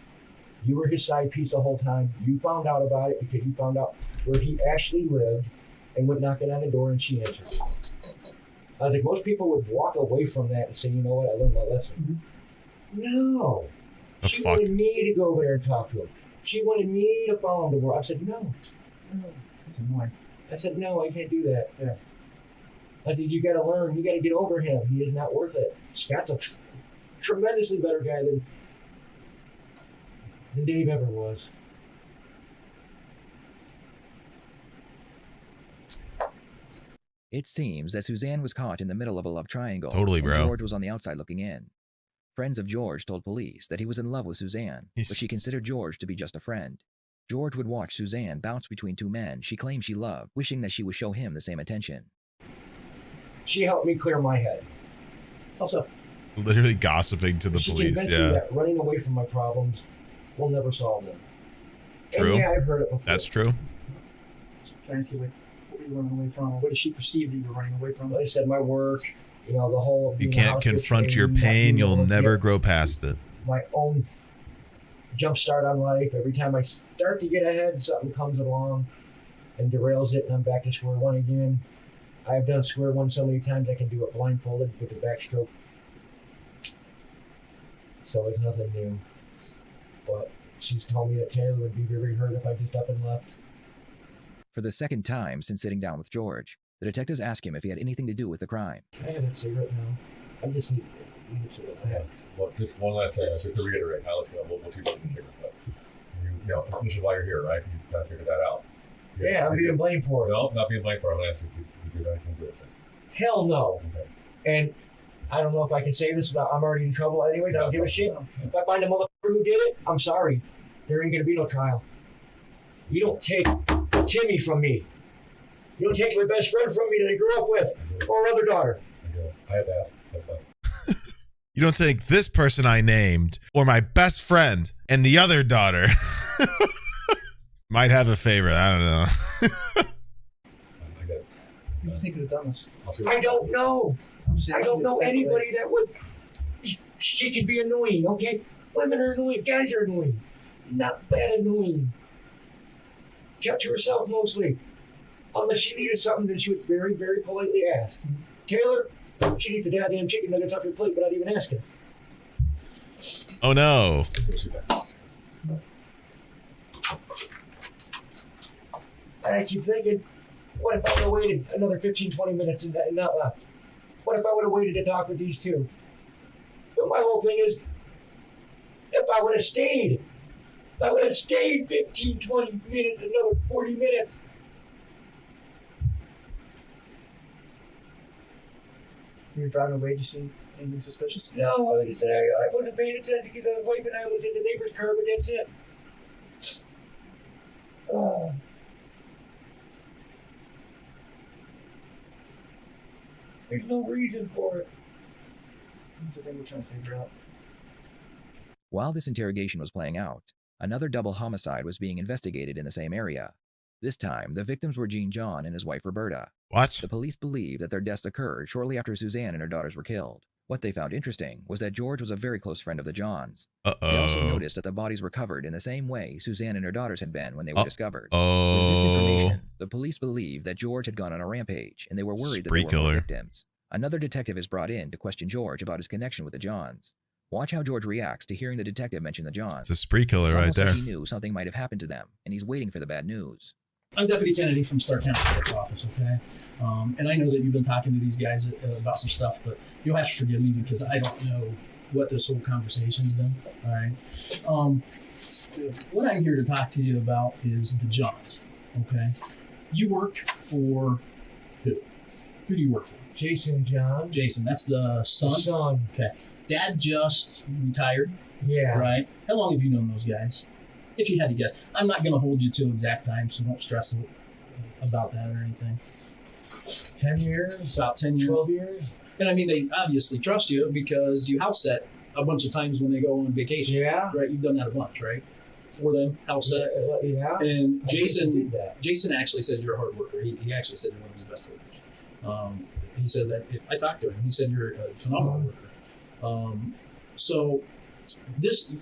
You were his side piece the whole time. You found out about it because you found out where he actually lived and went knocking on the door and she answered. I was like, most people would walk away from that and say, you know what, I learned my lesson. No. She wanted me to go over there and talk to him. She wanted me to follow him to work. I said, no. That's annoying. I said, no, I can't do that. Yeah. I said, you got to learn. You got to get over him. He is not worth it. Scott's a tremendously better guy than Dave ever was. It seems that Suzanne was caught in the middle of a love triangle. Totally, bro. George was on the outside looking in. Friends of George told police that he was in love with Suzanne, but she considered George to be just a friend. George would watch Suzanne bounce between 2 men she claimed she loved, wishing that she would show him the same attention. She helped me clear my head. Also, literally gossiping to the she police. convinced me that running away from my problems will never solve them. True. And yeah, I've heard it before. That's true. Can I see what were you running away from? What did she perceive that you were running away from? Like I said, my work, you know, the whole... You can't confront your pain, you'll never grow past it. My own jump start on life. Every time I start to get ahead, something comes along and derails it, and I'm back to square one again. I've done square one so many times I can do it blindfolded with the backstroke. So it's nothing new. But she's told me that Taylor would be very hurt if I just up and left. For the second time since sitting down with George, the detectives asked him if he had anything to do with the crime. I have a cigarette now. I just need a cigarette. Well, just one last thing, just to reiterate, Alex, we'll see what you but you know, this is why you're here, right? You got to figure that out. Yeah, I'm being blamed for it. No, not being blamed for it. I'm going to ask you if you did anything to do with it. Hell no. Okay. And I don't know if I can say this, but I'm already in trouble anyway. I don't give a shit. If I find a motherfucker who did it, I'm sorry. There ain't going to be no trial. You don't take Timmy from me. You don't take my best friend from me that I grew up with, or other daughter. I had that. That's fine. You don't take this person I named, or my best friend, and the other daughter. Might have a favorite, I don't know. You think could have done this? I don't know. I don't know anybody that would. She can be annoying, okay? Women are annoying, guys are annoying. Not that annoying. Kept to herself mostly. Unless she needed something, then she would very, very politely ask. Taylor, she needs the goddamn chicken nuggets off your plate without even asking. Oh no. And I keep thinking, what if I would have waited another 15, 20 minutes and not left? What if I would have waited to talk with these two? But my whole thing is, if I would have stayed, 15, 20 minutes, another 40 minutes. You were driving away, did you see anything suspicious? No, like I said, I wasn't paying attention because I was wiping. I was at the neighbor's car, but that's it. There's no reason for it. That's the thing we're trying to figure out. While this interrogation was playing out, another double homicide was being investigated in the same area. This time, the victims were Gene John and his wife Roberta. What? The police believe that their deaths occurred shortly after Suzanne and her daughters were killed. What they found interesting was that George was a very close friend of the Johns. They also noticed that the bodies were covered in the same way Suzanne and her daughters had been when they were discovered. With this information, the police believed that George had gone on a rampage, and they were worried that there were more victims. Another detective is brought in to question George about his connection with the Johns. Watch how George reacts to hearing the detective mention the Johns. It's a spree killer It's right almost there. like he knew something might have happened to them, and he's waiting for the bad news. I'm Deputy Kennedy from Stark County Sheriff's Office, okay? And I know that you've been talking to these guys about some stuff, but you'll have to forgive me because I don't know what this whole conversation's been, all right? What I'm here to talk to you about is the Johns, okay? You work for who? Who do you work for? Jason John. Jason, that's the son? The son. Okay. Dad just retired. Yeah. Right? How long have you known those guys? If you had to guess. I'm not going to hold you to exact time, so don't stress about that or anything. 10 years? About 10 years. 12 years? And I mean, they obviously trust you because you house set a bunch of times when they go on vacation. Yeah. Right? You've done that a bunch, right? For them, house set. Yeah. And Jason did that. Jason actually said you're a hard worker. He actually said you're one of his best workers. He says that, I talked to him, he said you're a phenomenal worker. So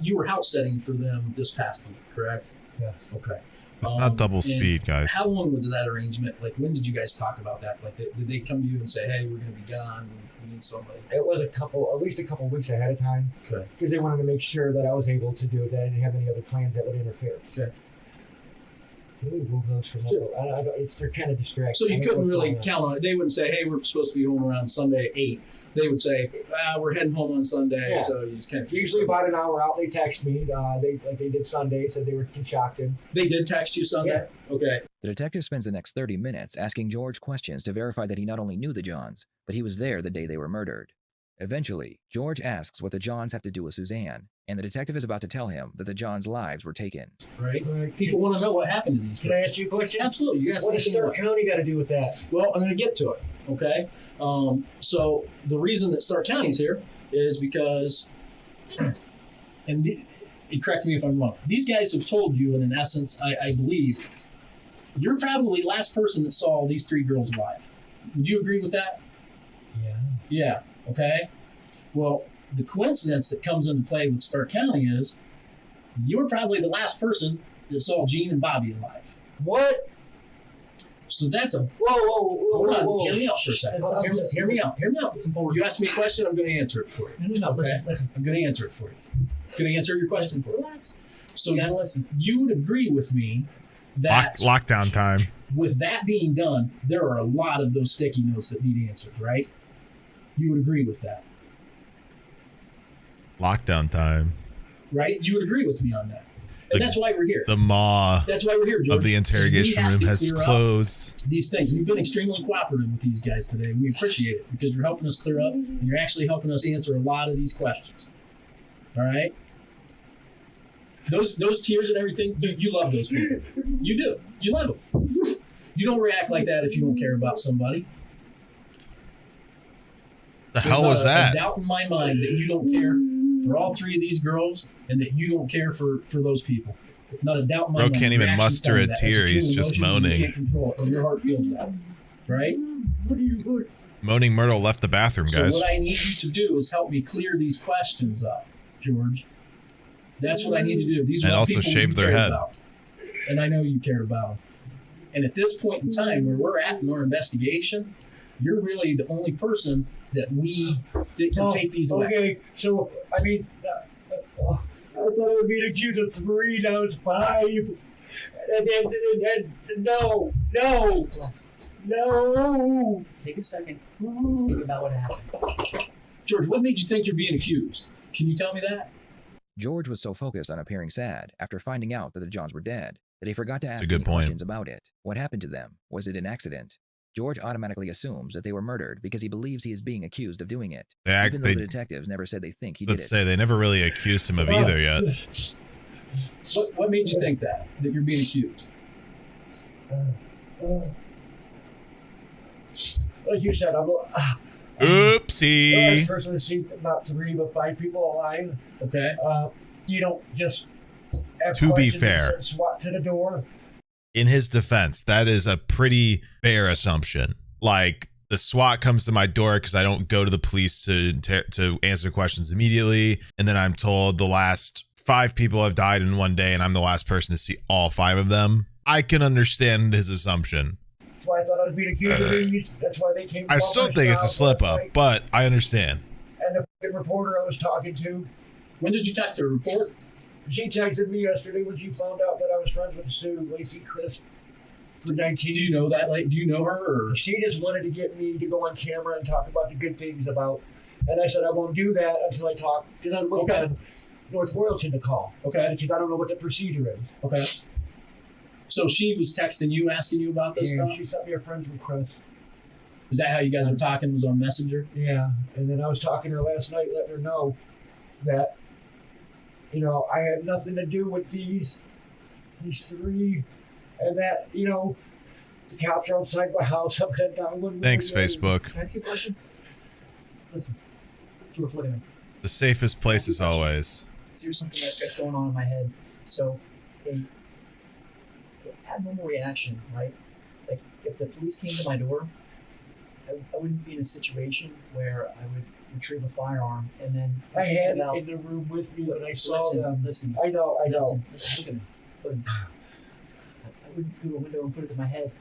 you were house setting for them this past week, correct? Yeah. Okay. It's not double and speed, guys. How long was that arrangement? Like, when did you guys talk about that? Like, did they come to you and say, hey, we're going to be gone, we need somebody? It was at least a couple weeks ahead of time. Okay. Because they wanted to make sure that I was able to do it, that I didn't have any other plans that would interfere. Okay. Can we move those from they're kind of distracting. So you couldn't really count on it. They wouldn't say, hey, we're supposed to be home around Sunday at 8. They would say, we're heading home on Sunday, Yeah. so you just kind of... Usually about an hour out, they text me. They did Sunday, said they were concocted. They did text you Sunday? Yeah. Okay. The detective spends the next 30 minutes asking George questions to verify that he not only knew the Johns, but he was there the day they were murdered. Eventually, George asks what the Johns have to do with Suzanne, and the detective is about to tell him that the Johns' lives were taken. Right? People want to know what happened to these Can I ask you a question? Absolutely. You asked what me does Stark County got to do with that? Well, I'm going to get to it, okay? So the reason that Stark County's here is because, and correct me if I'm wrong, these guys have told you, and in essence, I believe, you're probably the last person that saw these 3 girls alive. Would you agree with that? Yeah. Yeah, okay? Well, the coincidence that comes into play with Stark County is you were probably the last person that saw Gene and Bobby alive. What? So that's a... Whoa. Hold on, hear me out for a second. Hear me out. It's important. You asked me a question, I'm going to answer it for you. No, Okay? listen. I'm going to answer it for you. I'm going to answer your question for you. Relax. So You gotta listen. you would agree with me that Lockdown time. with that being done, there are a lot of those sticky notes that need answered, right? You would agree with that, Lockdown time. right? You would agree with me on that. And that's why we're here. The maw That's why we're here, George. of the interrogation We have room to has clear up closed. these things. We've been extremely cooperative with these guys today. We appreciate it because you're helping us clear up and you're actually helping us answer a lot of these questions. All right? Those tears and everything, you love those people. You do. You love them. You don't react like that if you don't care about somebody. The hell was that? A doubt in my mind that you don't care for all 3 of these girls and that you don't care for those people. Not a doubt in my Bro mind. can't Your even actions muster tell me a that. It's tear. He's human just emotion. You moaning. can't control it, or your heart feels that. Right? Moaning Myrtle left the bathroom, So guys. what I need you to do is help me clear these questions up, George. That's what I need to do. These are And all also people shave you their care head. about. And I know you care about them. And at this point in time where we're at in our investigation, you're really the only person that can take these away. Okay, so, I mean, I thought I would be accused of 3, now it's 5. And no. Take a second. Think about what happened. George, what made you think you're being accused? Can you tell me that? George was so focused on appearing sad after finding out that the Johns were dead that he forgot to ask a good any point. questions about it. What happened to them? Was it an accident? George automatically assumes that they were murdered because he believes he is being accused of doing it, even though the detectives never said they think he did it. Let's say they never really accused him of either yet. What made you think that you're being accused? Like you said, I'm the Oopsie. last person to see not 3 but 5 people alive. Okay. You don't just have To be questions fair. and SWAT to the door. In his defense, that is a pretty fair assumption. Like, the SWAT comes to my door because I don't go to the police to answer questions immediately, and then I'm told the last 5 people have died in one day, and I'm the last person to see all 5 of them. I can understand his assumption. That's why I thought I was being accused of these. That's why they came. I still think it's a slip up, but I understand. And the fucking reporter I was talking to. When did you talk to a reporter? She texted me yesterday when she found out that I was friends with Sue, Lacey Chris, for 19. Do you know that? Like, do you know her? Or? She just wanted to get me to go on camera and talk about the good things about. And I said I won't do that until I talk, because I'm looking at North Royalton to call. Okay. Because I don't know what the procedure is. Okay. So she was texting you, asking you about this stuff? She sent me a friend's request. Is that how you guys were talking? Was on Messenger? Yeah. And then I was talking to her last night, letting her know that, you know, I had nothing to do with these 3, and that, you know, the cops are outside my house. Thanks, Facebook. Can I ask you a question? Listen, George, look at me. The safest place is always. Here's something that's going on in my head. So, a abnormal reaction, right? Like, if the police came to my door, I wouldn't be in a situation where I would retrieve a firearm and then. I had it in the room with me when I saw them. Listen. I know. Listen, look at me. I wouldn't go to a window and put it to my head.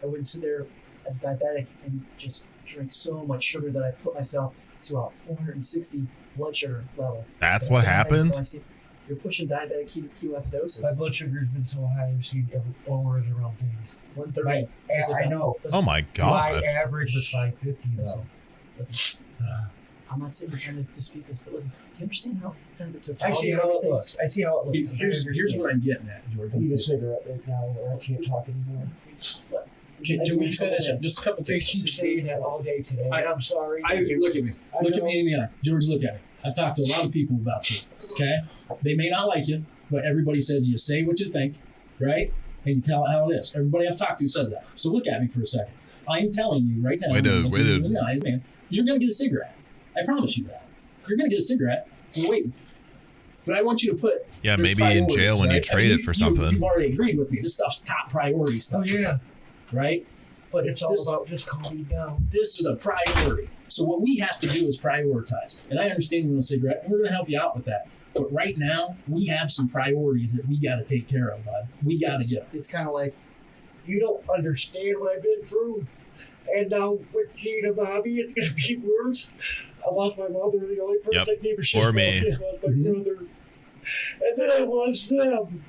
I wouldn't sit there as diabetic and just drink so much sugar that I put myself to a 460 blood sugar level. That's what happened? You're pushing diabetic ketoacidosis. My blood sugar's been so high, I've seen lowers around things. 130. I know. Oh my God. My average was 550 though. Listen. I'm not sitting here trying to dispute this, but listen, do you understand how kind of the I totality see of how it everything? looks. I see how it looks. Here's what I'm getting at, George. I need a cigarette right now, or I can't talk anymore. Can we finish it? Just a couple They things. keep saying that all day today. I'm sorry. Look at me. Look at me in the eye. George, look at me. I've talked to a lot of people about you. Okay? They may not like you, but everybody says you say what you think, right? And you tell it how it is. Everybody I've talked to says that. So look at me for a second. I'm telling you right now. Wait a- in the eyes, man, you're going to get a cigarette. I promise you that. You're going to get a cigarette. We're waiting. But I want you to put. Yeah, there's maybe in priorities, jail when you right? trade it for something. You've already agreed with me. This stuff's top priority stuff. Oh, yeah. Right? But it's all about just calming down. This is a priority. So what we have to do is prioritize. And I understand you want a cigarette, and we're going to help you out with that. But right now, we have some priorities that we got to take care of, bud. We got to get. It's kind of like, you don't understand what I've been through. And now with Gina Bobby, it's going to be worse. I lost my mother, the only person Yep. I gave a shit Or about me. is my brother. And then I lost them.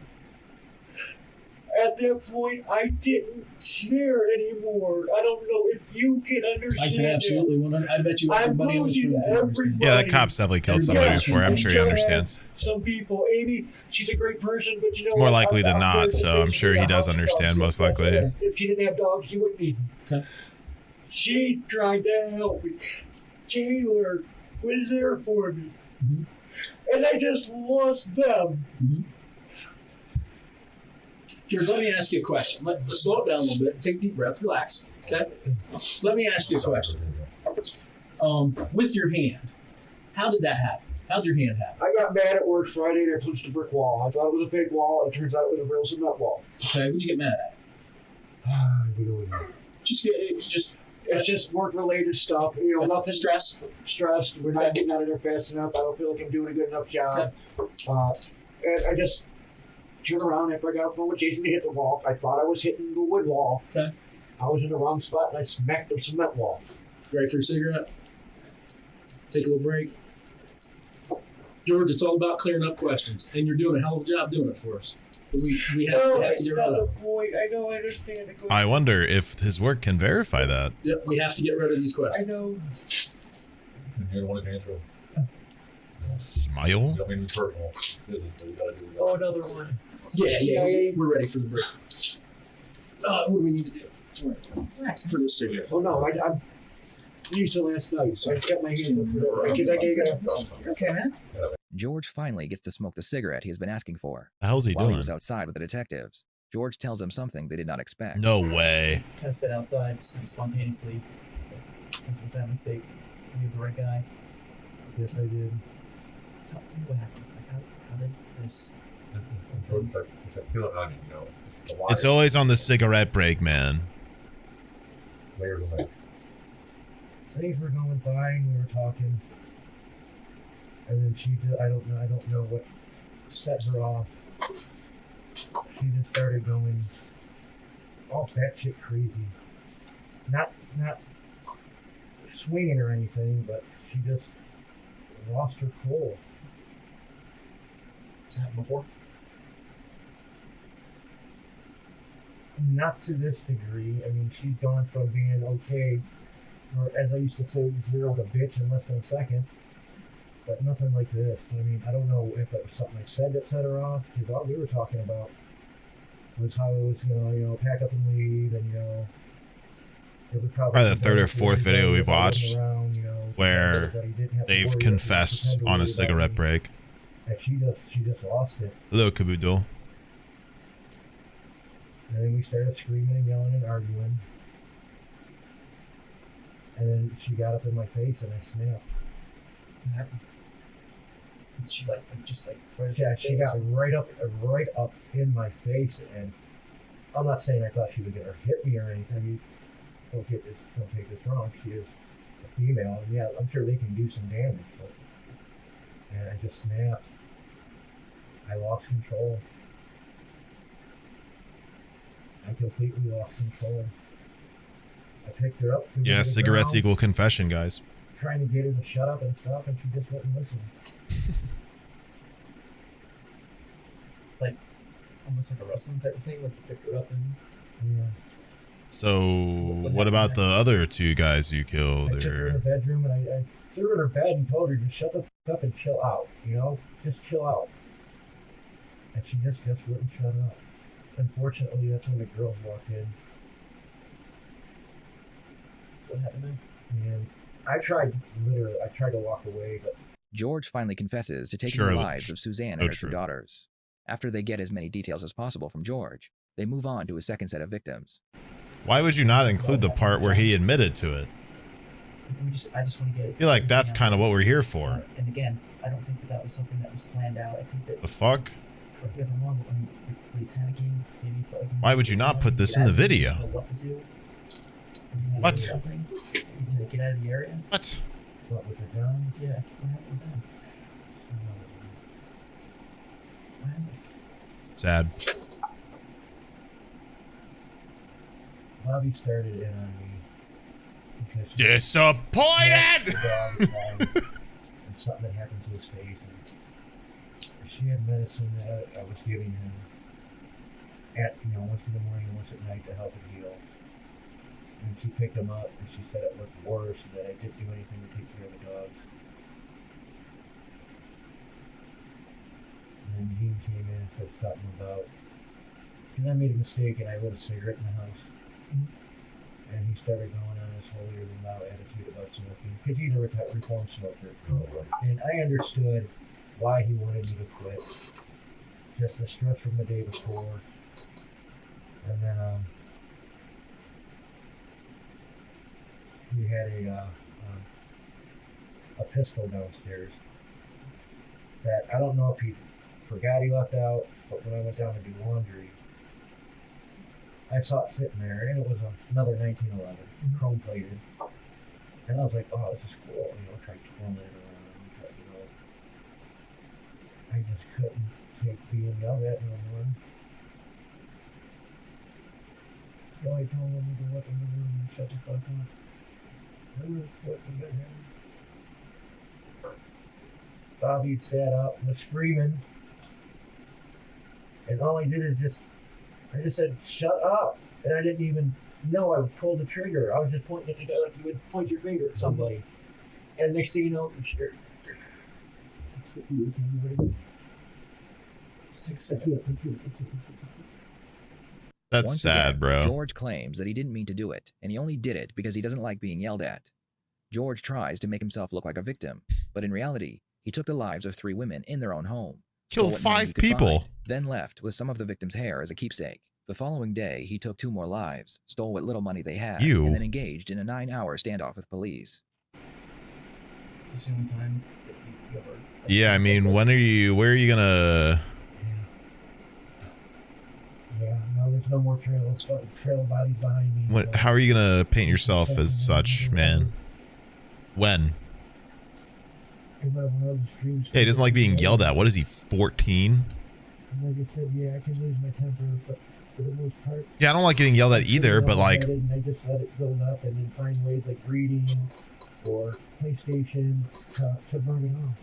At that point, I didn't care anymore. I don't know if you can understand. I can absolutely. I bet you I'm everybody in this room losing can understand. Yeah, that cop's definitely killed somebody Yeah, before. I'm sure he Chad, understands. Some people, Amy, she's a great person, but you know It's more what? likely than I'm not, going so I'm sure he does understand most likely. If she didn't have dogs, she wouldn't need them. Okay. She tried to help me. Taylor was there for me. Mm-hmm. And I just lost them. Mm-hmm. George, let me ask you a question. Let's slow it down a little bit. Take a deep breath. Relax. Okay? Let me ask you a question. With your hand, how did that happen? How did your hand happen? I got mad at work Friday and I punched a brick wall. I thought it was a big wall. It turns out it was a real cement wall. Okay, what'd you get mad at? We don't know. It's just work-related stuff. You know, nothing. Stressed. We're not getting out of there fast enough. I don't feel like I'm doing a good enough job. And I just turned around after I got off the phone with Jason to hit the wall. I thought I was hitting the wood wall. Okay. I was in the wrong spot and I smacked the cement wall. Ready for a cigarette? Take a little break. George, it's all about clearing up questions, and you're doing a hell of a job doing it for us. We have to get rid of them. I know, I understand. I wonder if his work can verify that. Yep, we have to get rid of these questions. I know. You don't want to answer. Smile? You don't mean personal. Oh, another one. Yeah, we're ready for the break. What do we need to do? Relax for this cigarette. Oh, no, I'm used to last night, so I got my hand up. Okay, man. George finally gets to smoke the cigarette he has been asking for. The hell's he While he doing? was outside with the detectives, George tells him something they did not expect. No way. kind of sit outside spontaneously, and for the family's sake, you're the right guy. Yes, I did. Tell me what happened. Like, how did this? It's always on the cigarette break, man. Layers of light. Things were going fine. We were talking, and then she did. I don't know what set her off. She just started going all batshit crazy. Not swinging or anything, but she just lost her cool. Has that happened before? Not to this degree. I mean, she's gone from being okay, or as I used to say, 0 to bitch in less than a second. But nothing like this. I mean, I don't know if it was something I said that set her off, because all we were talking about was how it was, pack up and leave, and, it would Probably the third or fourth video we've watched where they've confessed on a cigarette break. And she just lost it. Hello, Kabuto. And then we started screaming and yelling and arguing. And then she got up in my face and I snapped. What happened? She like just like right Yeah, she got right up in my face, and I'm not saying I thought she was gonna hit me or anything. Don't take this wrong. She is a female, and yeah, I'm sure they can do some damage. But, and I just snapped. I lost control. I completely lost control. I picked her up. Yeah, cigarettes equal confession, guys. Trying to get her to shut up and stop, and she just wouldn't listen. Like almost like a wrestling type of thing, like you pick her up and yeah. So what about the other two guys you killed? I took her in the bedroom and I threw her in her bed and told her to shut the f up and chill out. You know, just chill out. And she just wouldn't shut up. Unfortunately, that's when the girls walked in. That's what happened then. And I tried to walk away, but George finally confesses to taking the lives of Suzanne and her two daughters. After they get as many details as possible from George, they move on to a second set of victims. Why would you not include the part where he admitted to it? I just want to get it. I feel like that's kind of what we're here for. And again, I don't think that was something that was planned out. I think that the fuck? Correct me if I'm wrong, but when you panicking, maybe you felt like why would you not put this in the video? What to do? What? Something to get out of the area. What? What with the gun? Yeah. What happened with them? What happened? Sad. Bobby started in on me because disappointed. And something had happened to his face. And she had medicine that I was giving him at once in the morning and once at night to help him heal. And she picked him up and she said it looked worse and that I didn't do anything to take care of the dogs. And then he came in and said something about, because I made a mistake and I lit a cigarette in the house. And he started going on this holier than thou attitude about smoking, because he's a reformed smoker. And I understood why he wanted me to quit. Just the stress from the day before. And then he had a pistol downstairs that I don't know if he forgot he left out, but when I went down to do laundry, I saw it sitting there, and it was another 1911, chrome plated. And I was like, oh, this is cool, tried twirling it around, but, I just couldn't take being yelled at no more. So I told him to go up in the room and shut the fuck up. I was fucking good him. Bobby sat up and was screaming. And all I did is I just said, shut up. And I didn't even know I pulled the trigger. I was just pointing at the guy like you would point your finger at somebody. And next thing you know, that's sad, bro. George claims that he didn't mean to do it, and he only did it because he doesn't like being yelled at. George tries to make himself look like a victim, but in reality, he took the lives of 3 women in their own home. Killed 5 people. Find, then left with some of the victims' hair as a keepsake. The following day, he took 2 more lives, stole what little money they had, and then engaged in a 9-hour standoff with police. This is the only time that you ever... Yeah, I mean, where are you gonna... Yeah, no, there's no more trail bodies behind me. How are you gonna paint yourself as such, man? When? Hey, he doesn't like being yelled at. What is he, 14? Like I said, yeah, I can lose my temper, but for the most part... Yeah, I don't like getting yelled at either, but like... I just let it build up and then find ways like reading or PlayStation to burn it off.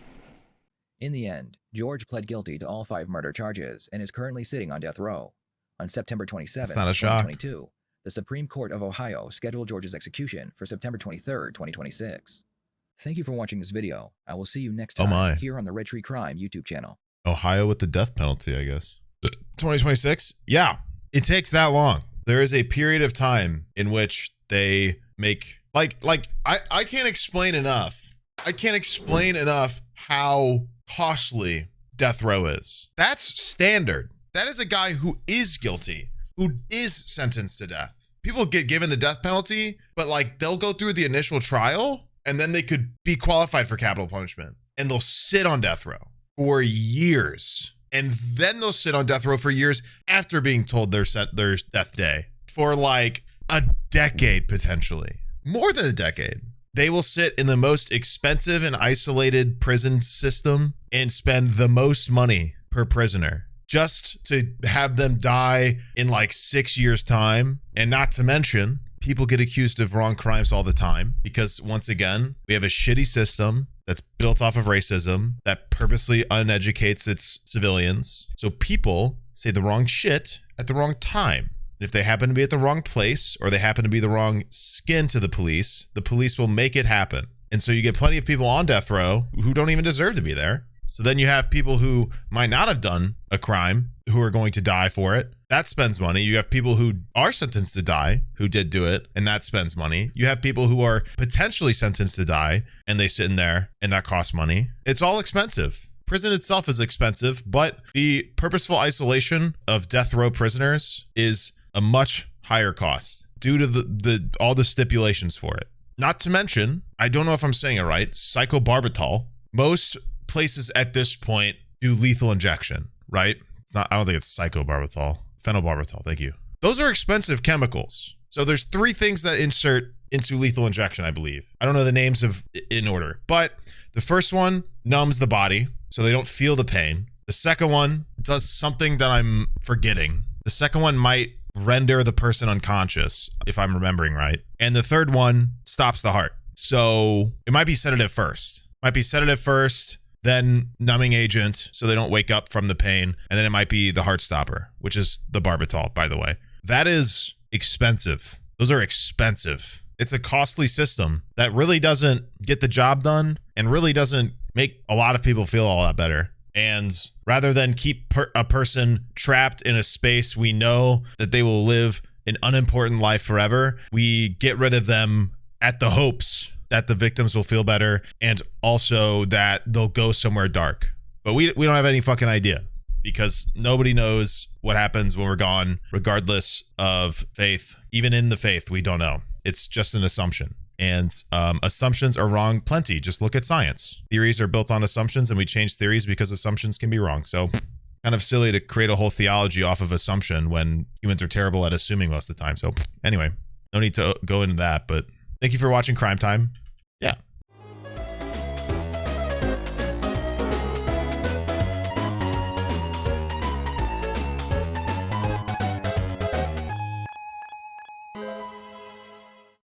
In the end, George pled guilty to all 5 murder charges and is currently sitting on death row. On September 27, 2022, the Supreme Court of Ohio scheduled George's execution for September 23, 2026. Thank you for watching this video. I will see you next time here on the Red Tree Crime YouTube channel. Ohio with the death penalty, I guess. 2026? Yeah, it takes that long. There is a period of time in which they make I can't explain enough. I can't explain enough how costly death row is. That's standard. That is a guy who is guilty, who is sentenced to death. People get given the death penalty, but like they'll go through the initial trial and then they could be qualified for capital punishment, and they'll sit on death row for years, and then they'll sit on death row for years after being told their death day, for like a decade, potentially more than a decade. They will sit in the most expensive and isolated prison system and spend the most money per prisoner just to have them die in like 6 years' time. And not to mention, people get accused of wrong crimes all the time because, once again, we have a shitty system that's built off of racism that purposely uneducates its civilians. So people say the wrong shit at the wrong time. If they happen to be at the wrong place or they happen to be the wrong skin to the police will make it happen. And so you get plenty of people on death row who don't even deserve to be there. So then you have people who might not have done a crime who are going to die for it. That spends money. You have people who are sentenced to die who did do it, and that spends money. You have people who are potentially sentenced to die and they sit in there and that costs money. It's all expensive. Prison itself is expensive, but the purposeful isolation of death row prisoners is a much higher cost due to all the stipulations for it. Not to mention, I don't know if I'm saying it right, psychobarbital. Most places at this point do lethal injection, right? It's not, I don't think it's psychobarbital. Phenobarbital, thank you. Those are expensive chemicals. So there's 3 things that insert into lethal injection, I believe. I don't know the names in order, but the first one numbs the body so they don't feel the pain. The second one does something that I'm forgetting. The second one might render the person unconscious, if I'm remembering right. And the third one stops the heart. So it might be sedative first. Then numbing agent so they don't wake up from the pain. And then it might be the heart stopper, which is the barbital, by the way. That is expensive. Those are expensive. It's a costly system that really doesn't get the job done and really doesn't make a lot of people feel all that better. And rather than keep a person trapped in a space we know that they will live an unimportant life forever, we get rid of them at the hopes that the victims will feel better and also that they'll go somewhere dark. But we don't have any fucking idea because nobody knows what happens when we're gone, regardless of faith. Even in the faith, we don't know. It's just an assumption. And assumptions are wrong plenty. Just look at science. Theories are built on assumptions, and we change theories because assumptions can be wrong. So kind of silly to create a whole theology off of assumption when humans are terrible at assuming most of the time. So anyway, no need to go into that, but thank you for watching Crime Time.